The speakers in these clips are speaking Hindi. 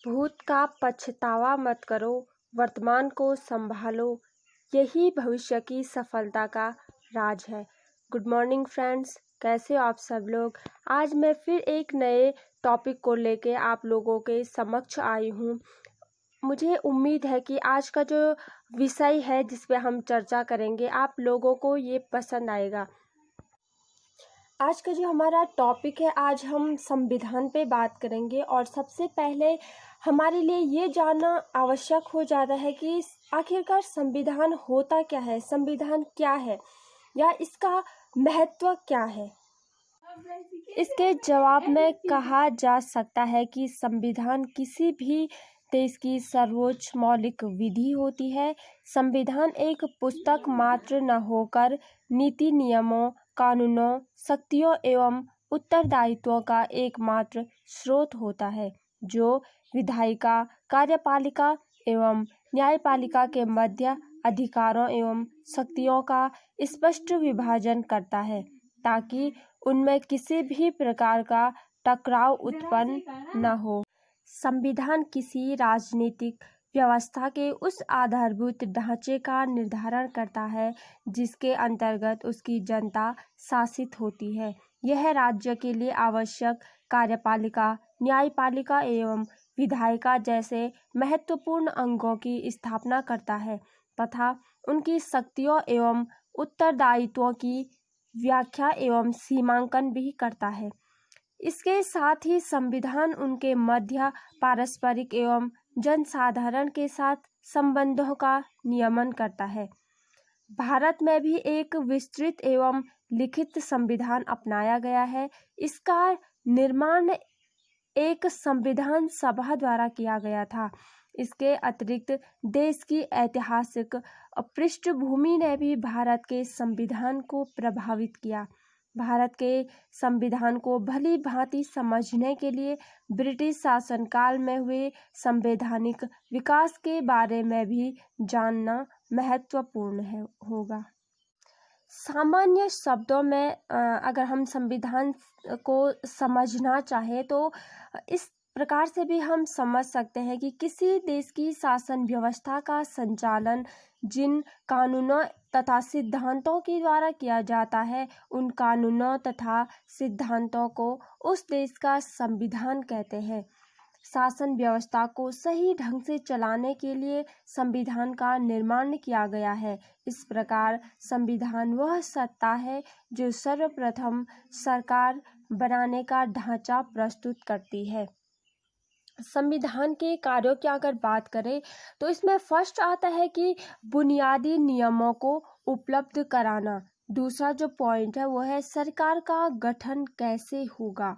भूत का पछतावा मत करो, वर्तमान को संभालो, यही भविष्य की सफलता का राज है। गुड मॉर्निंग फ्रेंड्स, कैसे हो आप सब लोग। आज मैं फिर एक नए टॉपिक को लेके आप लोगों के समक्ष आई हूँ। मुझे उम्मीद है कि आज का जो विषय है जिस पे हम चर्चा करेंगे आप लोगों को ये पसंद आएगा। आज का जो हमारा टॉपिक है, आज हम संविधान पे बात करेंगे और सबसे पहले हमारे लिए ये जानना आवश्यक हो जाता है कि आखिरकार संविधान होता क्या है, संविधान क्या है या इसका महत्व क्या है। इसके जवाब में कहा जा सकता है कि संविधान किसी भी देश की सर्वोच्च मौलिक विधि होती है। संविधान एक पुस्तक मात्र न होकर नीति, नियमों, कानूनों, शक्तियों एवं उत्तरदायित्वों का एकमात्र स्रोत होता है, जो विधायिका, कार्यपालिका एवं न्यायपालिका के मध्य अधिकारों एवं शक्तियों का स्पष्ट विभाजन करता है, ताकि उनमें किसी भी प्रकार का टकराव उत्पन्न न हो। संविधान किसी राजनीतिक व्यवस्था के उस आधारभूत ढांचे का निर्धारण करता है जिसके अंतर्गत उसकी जनता शासित होती है। यह राज्य के लिए आवश्यक कार्यपालिका, न्यायपालिका एवं विधायिका जैसे महत्वपूर्ण अंगों की स्थापना करता है तथा उनकी शक्तियों एवं उत्तरदायित्वों की व्याख्या एवं सीमांकन भी करता है। इसके साथ ही संविधान उनके मध्य पारस्परिक एवं जनसाधारण के साथ संबंधों का नियमन करता है। भारत में भी एक विस्तृत एवं लिखित संविधान अपनाया गया है। इसका निर्माण एक संविधान सभा द्वारा किया गया था। इसके अतिरिक्त देश की ऐतिहासिक पृष्ठभूमि ने भी भारत के संविधान को प्रभावित किया। भारत के संविधान को भली भांति समझने के लिए ब्रिटिश शासनकाल में हुए संवैधानिक विकास के बारे में भी जानना महत्वपूर्ण होगा। सामान्य शब्दों में अगर हम संविधान को समझना चाहें तो इस प्रकार से भी हम समझ सकते हैं कि किसी देश की शासन व्यवस्था का संचालन जिन कानूनों तथा सिद्धांतों के द्वारा किया जाता है, उन कानूनों तथा सिद्धांतों को उस देश का संविधान कहते हैं। शासन व्यवस्था को सही ढंग से चलाने के लिए संविधान का निर्माण किया गया है। इस प्रकार संविधान वह सत्ता है जो सर्वप्रथम सरकार बनाने का ढांचा प्रस्तुत करती है। संविधान के कार्यों की अगर बात करें तो इसमें फर्स्ट आता है कि बुनियादी नियमों को उपलब्ध कराना। दूसरा जो पॉइंट है वो है सरकार का गठन कैसे होगा।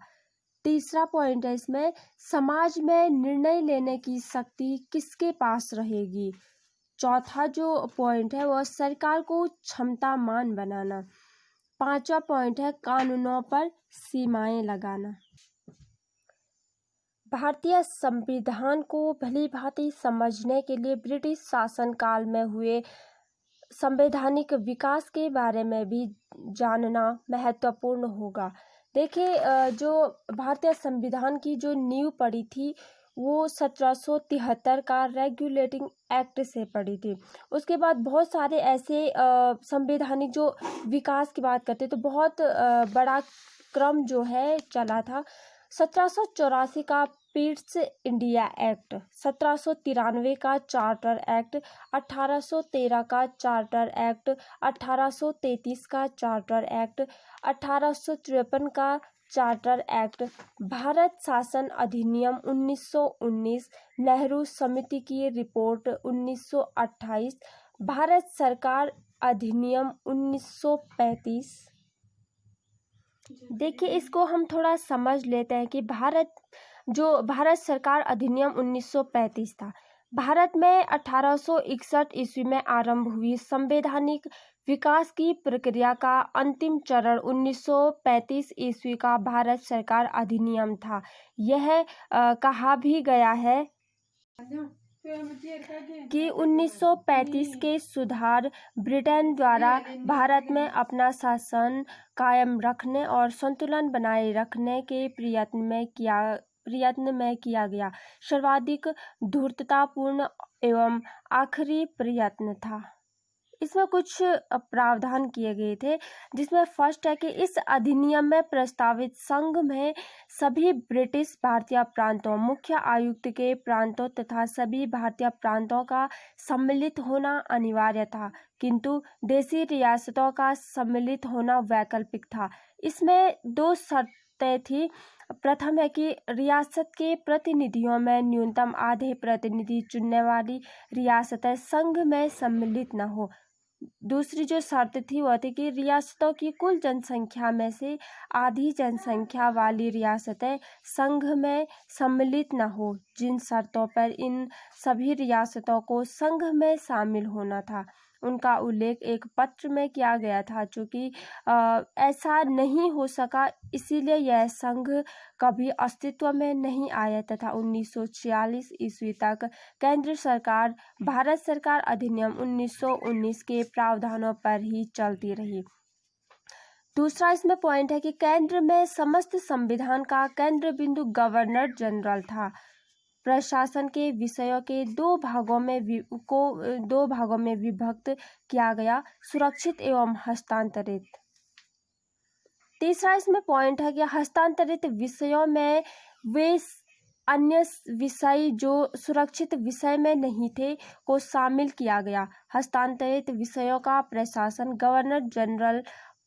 तीसरा पॉइंट है इसमें समाज में निर्णय लेने की शक्ति किसके पास रहेगी। चौथा जो पॉइंट है वह सरकार को क्षमतामान बनाना। पांचवा पॉइंट है कानूनों पर सीमाएं लगाना। भारतीय संविधान को भली भांति समझने के लिए ब्रिटिश शासनकाल में हुए संवैधानिक विकास के बारे में भी जानना महत्वपूर्ण होगा। देखिए, जो भारतीय संविधान की जो नींव पड़ी थी वो 1773 का रेगुलेटिंग एक्ट से पड़ी थी। उसके बाद बहुत सारे ऐसे संवैधानिक जो विकास की बात करते तो बहुत बड़ा क्रम जो है चला था। 1784 का पिट्स इंडिया एक्ट, 1793 का चार्टर एक्ट, 1813 का चार्टर एक्ट, 1833 का चार्टर एक्ट, 1853 का चार्टर एक्ट, भारत शासन अधिनियम 1919, नेहरू समिति की रिपोर्ट 1928, भारत सरकार अधिनियम 1935। देखिए, इसको हम थोड़ा समझ लेते हैं कि भारत सरकार अधिनियम 1935 था। भारत में 1861 ईस्वी में आरंभ हुई संवैधानिक विकास की प्रक्रिया का अंतिम चरण 1935 ईस्वी का भारत सरकार अधिनियम था। यह कहा भी गया है कि 1935 के सुधार ब्रिटेन द्वारा भारत में अपना शासन कायम रखने और संतुलन बनाए रखने के प्रयत्न में किया गया सर्वाधिक धूर्ततापूर्ण एवं आखिरी प्रयत्न था। इसमें कुछ प्रावधान किए गए थे, जिसमें फर्स्ट है कि इस अधिनियम में प्रस्तावित संघ में सभी ब्रिटिश भारतीय प्रांतों, मुख्य आयुक्त के प्रांतों तथा सभी भारतीय प्रांतों का सम्मिलित होना अनिवार्य था, किंतु देशी रियासतों का सम्मिलित होना वैकल्पिक था। इसमें 2 शर्तें थी। प्रथम है कि रियासत के प्रतिनिधियों में न्यूनतम आधे प्रतिनिधि चुनने वाली रियासतें संघ में सम्मिलित न हो। दूसरी जो शर्त थी वह थी कि रियासतों की कुल जनसंख्या में से आधी जनसंख्या वाली रियासतें संघ में सम्मिलित न हो, जिन शर्तों पर इन सभी रियासतों को संघ में शामिल होना था उनका उल्लेख एक पत्र में किया गया था। चूँकि ऐसा नहीं हो सका, इसीलिए यह संघ कभी अस्तित्व में नहीं आया तथा 1946 ईस्वी तक केंद्र सरकार भारत सरकार अधिनियम 1919 के प्रावधानों पर ही चलती रही। दूसरा इसमें पॉइंट है कि केंद्र में समस्त संविधान का केंद्र बिंदु गवर्नर जनरल था। प्रशासन के विषयों के 2 भागों में विभक्त किया गया, सुरक्षित एवं हस्तांतरित। तीसरा इसमें पॉइंट है कि हस्तांतरित विषयों में वे अन्य विषय जो सुरक्षित विषय में नहीं थे को शामिल किया गया। हस्तांतरित विषयों का प्रशासन गवर्नर जनरल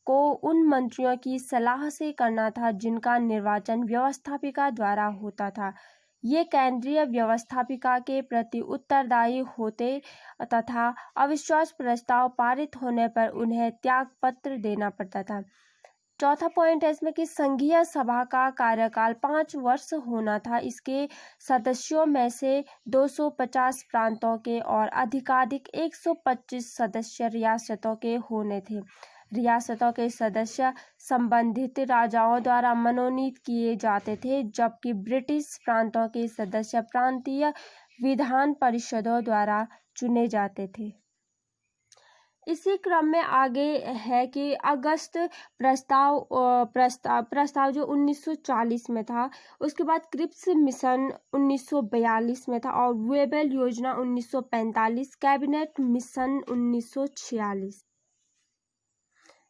को उन मंत्रियों की सलाह से करना था जिनका निर्वाचन व्यवस्थापिका द्वारा होता था। ये केंद्रीय व्यवस्थापिका के प्रति उत्तरदायी होते तथा अविश्वास प्रस्ताव पारित होने पर उन्हें त्यागपत्र देना पड़ता था। चौथा पॉइंट है इसमें कि संघीय सभा का कार्यकाल 5 वर्ष होना था। इसके सदस्यों में से 250 प्रांतों के और अधिकाधिक 125 सदस्य रियासतों के होने थे। रियासतों के सदस्य संबंधित राजाओं द्वारा मनोनीत किए जाते थे, जबकि ब्रिटिश प्रांतों के सदस्य प्रांतीय विधान परिषदों द्वारा चुने जाते थे। इसी क्रम में आगे है कि अगस्त प्रस्ताव जो 1940 में था, उसके बाद क्रिप्स मिशन 1942 में था और वेबल योजना 1945, कैबिनेट मिशन 1946।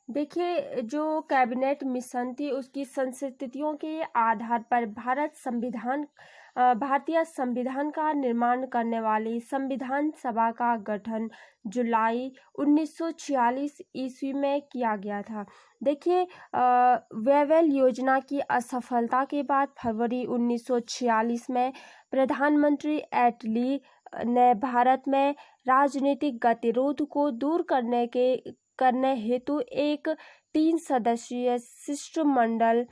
देखिए, जो कैबिनेट मिशन थी उसकी संस्थितियों के आधार पर भारतीय संविधान का निर्माण करने वाली संविधान सभा का गठन जुलाई 1946 ईस्वी में किया गया था। देखिए, वेबल योजना की असफलता के बाद फरवरी 1946 में प्रधानमंत्री एटली ने भारत में राजनीतिक गतिरोध को दूर करने हेतु एक 3 सदस्यीय शिष्टमंडल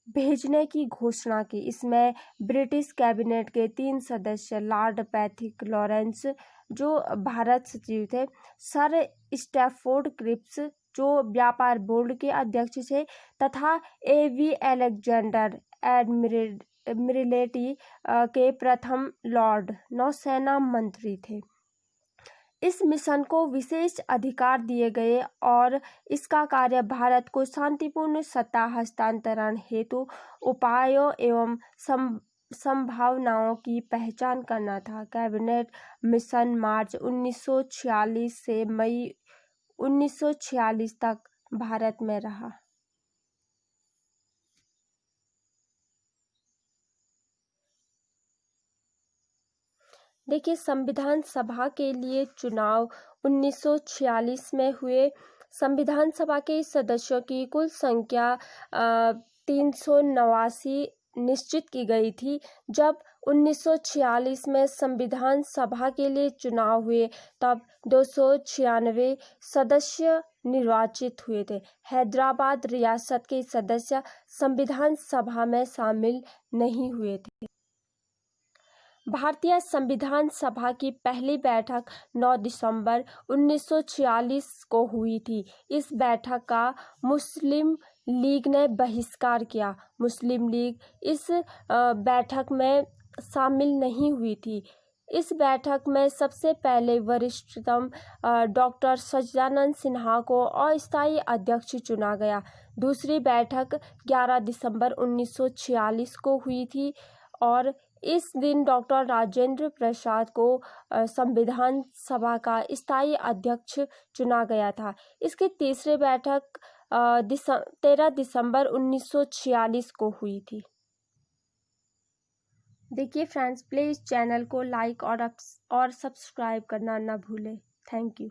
भेजने की घोषणा की। इसमें ब्रिटिश कैबिनेट के 3 सदस्य लॉर्ड पैथिक लॉरेंस जो भारत सचिव थे, सर स्टैफोर्ड क्रिप्स जो व्यापार बोर्ड के अध्यक्ष थे तथा एवी अलेक्जेंडर एडमिरल्टी के प्रथम लॉर्ड नौसेना मंत्री थे। इस मिशन को विशेष अधिकार दिए गए और इसका कार्य भारत को शांतिपूर्ण सत्ता हस्तांतरण हेतु उपायों एवं संभावनाओं की पहचान करना था। कैबिनेट मिशन मार्च 1946 से मई 1946 तक भारत में रहा। देखिए, संविधान सभा के लिए चुनाव 1946 में हुए। संविधान सभा के सदस्यों की कुल संख्या 389 निश्चित की गई थी। जब 1946 में संविधान सभा के लिए चुनाव हुए तब 296 सदस्य निर्वाचित हुए थे। हैदराबाद रियासत के सदस्य संविधान सभा में शामिल नहीं हुए थे। भारतीय संविधान सभा की पहली बैठक 9 दिसंबर 1946 को हुई थी। इस बैठक का मुस्लिम लीग ने बहिष्कार किया। मुस्लिम लीग इस बैठक में शामिल नहीं हुई थी। इस बैठक में सबसे पहले वरिष्ठतम डॉक्टर सच्चिदानंद सिन्हा को अस्थायी अध्यक्ष चुना गया। दूसरी बैठक 11 दिसंबर 1946 को हुई थी और इस दिन डॉक्टर राजेंद्र प्रसाद को संविधान सभा का स्थायी अध्यक्ष चुना गया था। इसकी तीसरी बैठक 13 दिसंबर 1946 को हुई थी। देखिए फ्रेंड्स, प्लीज़ चैनल को लाइक और सब्सक्राइब करना ना भूलें। Thank you.